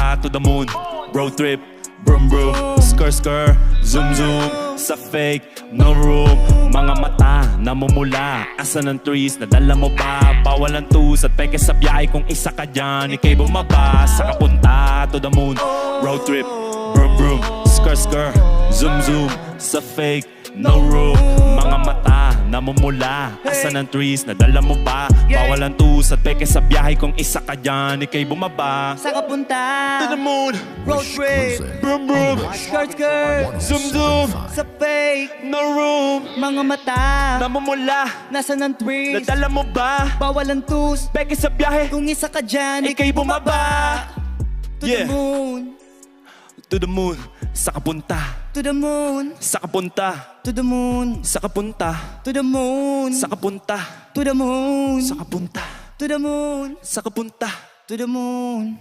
kapunta to the moon. Road trip, brum brum, skr skr, zoom zoom. Sa fake, no room. Mga mata, namumula. Asa ng trees, nadala mo ba? Bawal ang tus at peke sa biyahe. Kung isa ka dyan, ikay bumaba. Sa kapunta to the moon. Road trip, brum brum, skr skr, zoom zoom. Sa fake, no room. Mga mata, namumula. Asa ng trees, nadala mo ba? Bawal ang tus at peke sa biyahe. Kung isa ka dyan, ikay bumaba. Sa kapunta To the moon, road trip, brum brum, skirt skirt, zoom zoom. sa fake, No room, mga mata, namumula. nasa ng trees, Nadala mo ba? bawal ang tus, Peke sa biyahe, kung isa ka dyan, ikay bumaba. To the moon, To the moon, sa kapunta. to the moon, Sa kapunta. to the moon, Sa kapunta. to the moon, Sa kapunta. to the moon, Sa kapunta. to the moon, Sa kapunta. to the moon.